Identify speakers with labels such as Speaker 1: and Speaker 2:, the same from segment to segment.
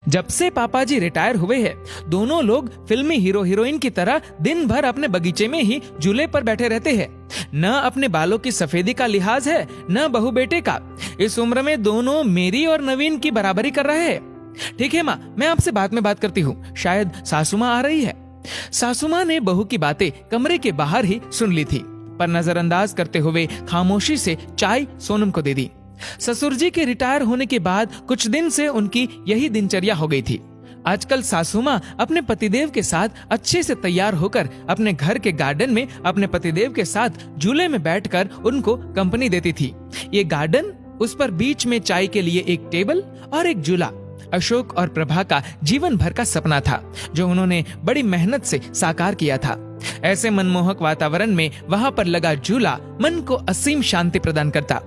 Speaker 1: जब से पापा जी रिटायर हुए हैं, दोनों लोग फिल्मी हीरो हीरोइन की तरह दिन भर अपने बगीचे में ही झूले पर बैठे रहते हैं। न अपने बालों की सफेदी का लिहाज है, न बहू बेटे का। इस उम्र में दोनों मेरी और नवीन की बराबरी कर रहे हैं। ठीक है माँ, मैं आपसे बाद में बात करती हूँ, शायद सासू माँ आ रही है। सासू माँ ने बहू की बातें कमरे के बाहर ही सुन ली थी, पर नजरअंदाज करते हुए खामोशी से चाय सोनम को दे दी। ससुर जी के रिटायर होने के बाद कुछ दिन से उनकी यही दिनचर्या हो गई थी। आजकल सासू माँ अपने पतिदेव के साथ अच्छे से तैयार होकर अपने घर के गार्डन में अपने पतिदेव के साथ झूले में बैठकर उनको कंपनी देती थी। ये गार्डन, उस पर बीच में चाय के लिए एक टेबल और एक झूला, अशोक और प्रभा का जीवन भर का सपना था, जो उन्होंने बड़ी मेहनत से साकार किया था। ऐसे मनमोहक वातावरण में वहां पर लगा झूला मन को असीम शांति प्रदान करता।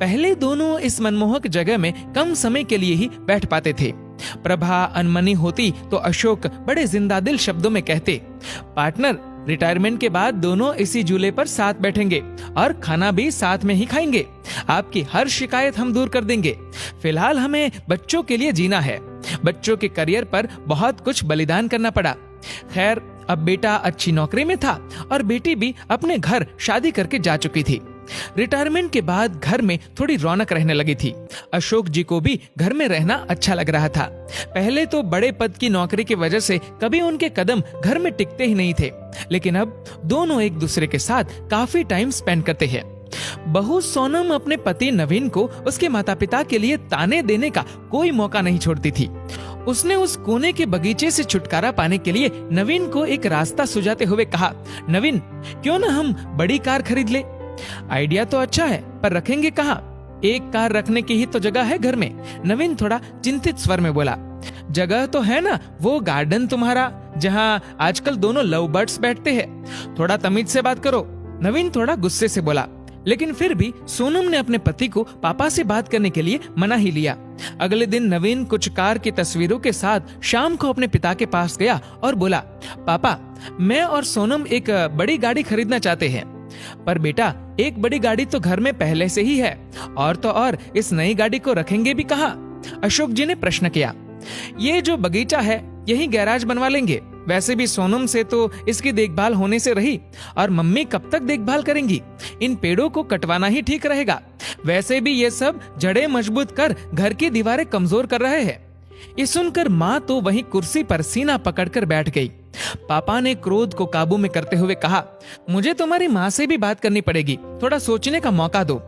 Speaker 1: पहले दोनों इस मनमोहक जगह में कम समय के लिए ही बैठ पाते थे। प्रभा अनमनी होती तो अशोक बड़े जिंदादिल शब्दों में कहते, पार्टनर, रिटायरमेंट के बाद दोनों इसी झूले पर साथ बैठेंगे और खाना भी साथ में ही खाएंगे। आपकी हर शिकायत हम दूर कर देंगे। फिलहाल हमें बच्चों के लिए जीना है। बच्चों के करियर पर बहुत कुछ बलिदान करना पड़ा। खैर, अब बेटा अच्छी नौकरी में था और बेटी भी अपने घर शादी करके जा चुकी थी। रिटायरमेंट के बाद घर में थोड़ी रौनक रहने लगी थी। अशोक जी को भी घर में रहना अच्छा लग रहा था। पहले तो बड़े पद की नौकरी की वजह से कभी उनके कदम घर में टिकते ही नहीं थे, लेकिन अब दोनों एक दूसरे के साथ काफी टाइम स्पेंड करते हैं। बहू सोनम अपने पति नवीन को उसके माता पिता के लिए ताने देने का कोई मौका नहीं छोड़ती थी। उसने उस कोने के बगीचे से छुटकारा पाने के लिए नवीन को एक रास्ता सुझाते हुए कहा, नवीन, क्यों ना हम बड़ी कार खरीद ले? आइडिया तो अच्छा है, पर रखेंगे कहाँ? एक कार रखने की ही तो जगह है घर में। नवीन थोड़ा चिंतित स्वर में बोला, जगह तो है ना, वो गार्डन तुम्हारा, जहाँ आजकल दोनों लव बर्ड्स बैठते हैं। थोड़ा तमीज से बात करो। नवीन थोड़ा गुस्से से बोला, लेकिन फिर भी सोनम ने अपने पति को पापा से बात करने के लिए मना ही लिया। अगले दिन नवीन कुछ कार की तस्वीरों के साथ शाम को अपने पिता के पास गया और बोला, पापा, मैं और सोनम एक बड़ी गाड़ी खरीदना चाहते हैं। पर बेटा, एक बड़ी गाड़ी तो घर में पहले से ही है, और तो और इस नई गाड़ी को रखेंगे भी कहाँ? अशोक जी ने प्रश्न किया। ये जो बगीचा है, यही गैराज बनवा लेंगे। वैसे भी सोनम से तो इसकी देखभाल होने से रही, और मम्मी कब तक देखभाल करेंगी? इन पेड़ों को कटवाना ही ठीक रहेगा। वैसे भी ये सब जड़ें मजबूत कर घर की दीवारें कमजोर कर रहे हैं। ये सुनकर माँ तो वहीं कुर्सी पर सीना पकड़कर बैठ गई। पापा ने क्रोध को काबू में करते हुए कहा, मुझे तुम्हारी माँ से भी बात करनी पड़ेगी, थोड़ा सोचने का मौका दो।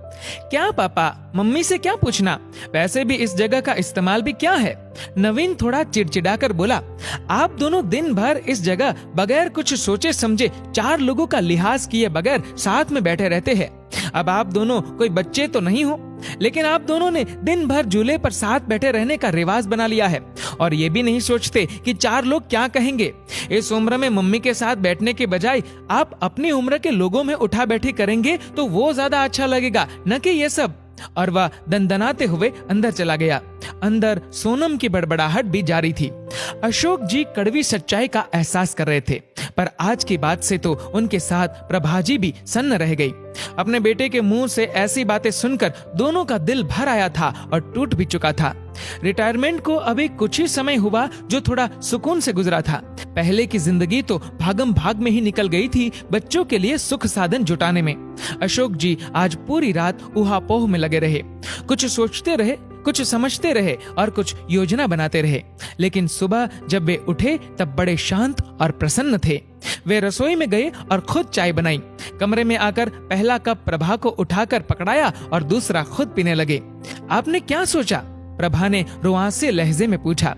Speaker 1: क्या पापा, मम्मी से क्या पूछना? वैसे भी इस जगह का इस्तेमाल भी क्या है? नवीन थोड़ा चिड़चिड़ाकर बोला, आप दोनों दिन भर इस जगह बगैर कुछ सोचे समझे 4 लोगों का लिहाज किए बगैर साथ में बैठे रहते हैं। अब आप दोनों कोई बच्चे तो नहीं हो, लेकिन आप दोनों ने दिन भर झूले पर साथ बैठे रहने का रिवाज बना लिया है, और ये भी नहीं सोचते कि 4 लोग क्या कहेंगे। इस उम्र में मम्मी के साथ बैठने के बजाय आप अपनी उम्र के लोगों में उठा बैठी करेंगे तो वो ज्यादा अच्छा लगेगा, न कि ये सब। और वह दंदनाते हुए अंदर चला गया। अंदर सोनम की बड़बड़ाहट भी जारी थी। अशोक जी कड़वी सच्चाई का एहसास कर रहे थे, पर आज की बात से तो उनके साथ प्रभाजी भी सन्न रह गई। अपने बेटे के मुंह से ऐसी बातें सुनकर दोनों का दिल भर आया था और टूट भी चुका था। रिटायरमेंट को अभी कुछ ही समय हुआ जो थोड़ा सुकून से गुजरा था। पहले की जिंदगी तो भागम भाग में ही निकल गई थी बच्चों के लिए सुख साधन जुटाने में। अशोक जी आज पूरी रात उहापोह में लगे रहे। कुछ सोचते रहे, कुछ समझते रहे और कुछ योजना बनाते रहे। लेकिन सुबह जब वे उठे तब बड़े शांत और प्रसन्न थे। वे रसोई में गए और खुद चाय बनाई। कमरे में आकर पहला कप प्रभा को उठाकर पकड़ाया और दूसरा खुद पीने लगे। आपने क्या सोचा? प्रभा ने रुआंसे लहजे में पूछा।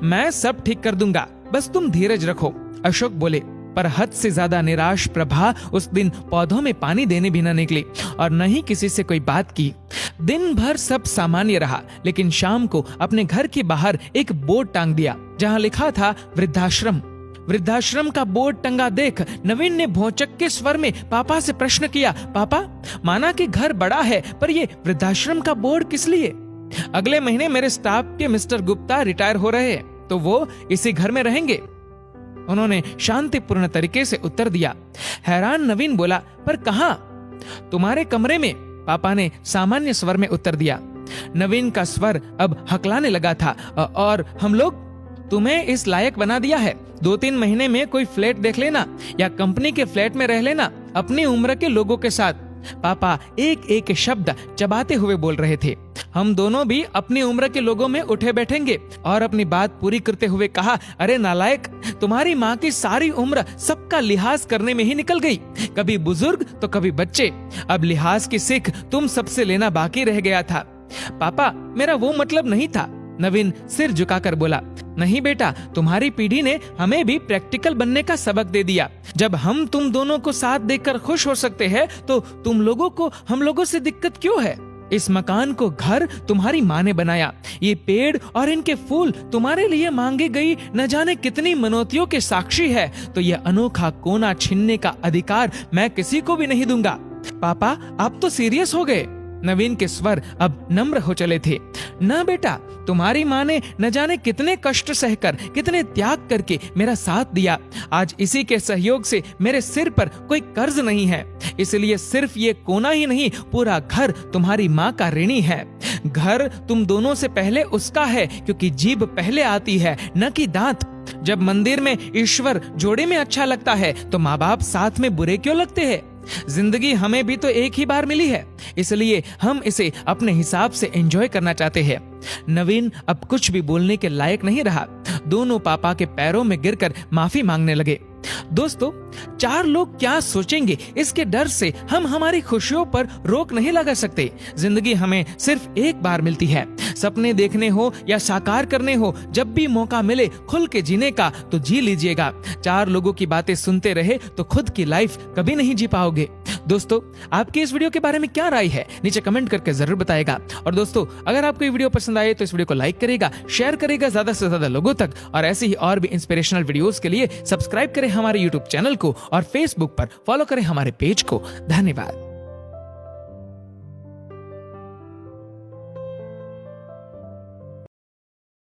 Speaker 1: मैं सब ठीक कर दूंगा, बस तुम धीरज रखो, अशोक बोले। पर हद से ज्यादा निराश प्रभा उस दिन पौधों में पानी देने भी न निकली और न ही किसी से कोई बात की। दिन भर सब सामान्य रहा, लेकिन शाम को अपने घर के बाहर एक बोर्ड टांग दिया जहां लिखा था वृद्धाश्रम। वृद्धाश्रम का बोर्ड टंगा देख नवीन ने भौचक के स्वर में पापा से प्रश्न किया, पापा, माना कि घर बड़ा है, पर ये वृद्धाश्रम का बोर्ड किस लिए? अगले महीने मेरे स्टाफ के मिस्टर गुप्ता रिटायर हो रहे हैं, तो वो इसी घर में रहेंगे, उन्होंने शांतिपूर्ण तरीके से उत्तर दिया। हैरान नवीन बोला, पर कहां? तुम्हारे कमरे में, पापा ने सामान्य स्वर में उत्तर दिया। नवीन का स्वर अब हकलाने लगा था। और हम लोग तुम्हें इस लायक बना दिया है। 2-3 महीने में कोई फ्लैट देख लेना या कंपनी के फ्लैट में रह लेना अपनी उम्र के लोगों के साथ। पापा एक एक शब्द चबाते हुए बोल रहे थे। हम दोनों भी अपनी उम्र के लोगों में उठे बैठेंगे। और अपनी बात पूरी करते हुए कहा, अरे नालायक, तुम्हारी माँ की सारी उम्र सबका लिहाज करने में ही निकल गई, कभी बुजुर्ग तो कभी बच्चे। अब लिहाज की सीख तुम सबसे लेना बाकी रह गया था। पापा मेरा वो मतलब नहीं था, नवीन सिर झुकाकर बोला। नहीं बेटा, तुम्हारी पीढ़ी ने हमें भी प्रैक्टिकल बनने का सबक दे दिया। जब हम तुम दोनों को साथ देखकर खुश हो सकते हैं तो तुम लोगों को हम लोगों से दिक्कत क्यों है? इस मकान को घर तुम्हारी माँ ने बनाया। ये पेड़ और इनके फूल तुम्हारे लिए मांगी गई न जाने कितनी मनौतियों के साक्षी है। तो ये अनोखा कोना छीनने का अधिकार मैं किसी को भी नहीं दूंगा। पापा आप तो सीरियस हो गए। नवीन के स्वर अब नम्र हो चले थे। न बेटा, तुम्हारी माँ ने न जाने कितने कष्ट सहकर, कितने त्याग करके मेरा साथ दिया। आज इसी के सहयोग से मेरे सिर पर कोई कर्ज नहीं है। इसलिए सिर्फ ये कोना ही नहीं, पूरा घर तुम्हारी माँ का ऋणी है। घर तुम दोनों से पहले उसका है, क्योंकि जीभ पहले आती है न कि दांत। जब मंदिर में ईश्वर जोड़े में अच्छा लगता है तो माँ बाप साथ में बुरे क्यों लगते हैं? जिंदगी हमें भी तो एक ही बार मिली है, इसलिए हम इसे अपने हिसाब से एंजॉय करना चाहते हैं। नवीन अब कुछ भी बोलने के लायक नहीं रहा। दोनों पापा के पैरों में गिरकर माफी मांगने लगे। दोस्तों, 4 लोग क्या सोचेंगे इसके डर से हम हमारी खुशियों पर रोक नहीं लगा सकते। जिंदगी हमें सिर्फ एक बार मिलती है। सपने देखने हो या साकार करने हो, जब भी मौका मिले खुल के जीने का तो जी लीजिएगा। 4 लोगों की बातें सुनते रहे तो खुद की लाइफ कभी नहीं जी पाओगे। दोस्तों, आपकी इस वीडियो के बारे में क्या राय है नीचे कमेंट करके जरूर बताएगा। और दोस्तों, अगर आपको ये वीडियो पसंद आए तो इस वीडियो को लाइक करेगा, शेयर करेगा ज्यादा से ज्यादा लोगों तक। और ऐसे ही और भी इंस्पिरेशनल वीडियोस के लिए सब्सक्राइब करें हमारे यूट्यूब चैनल को और फेसबुक पर फॉलो करें हमारे पेज को। धन्यवाद।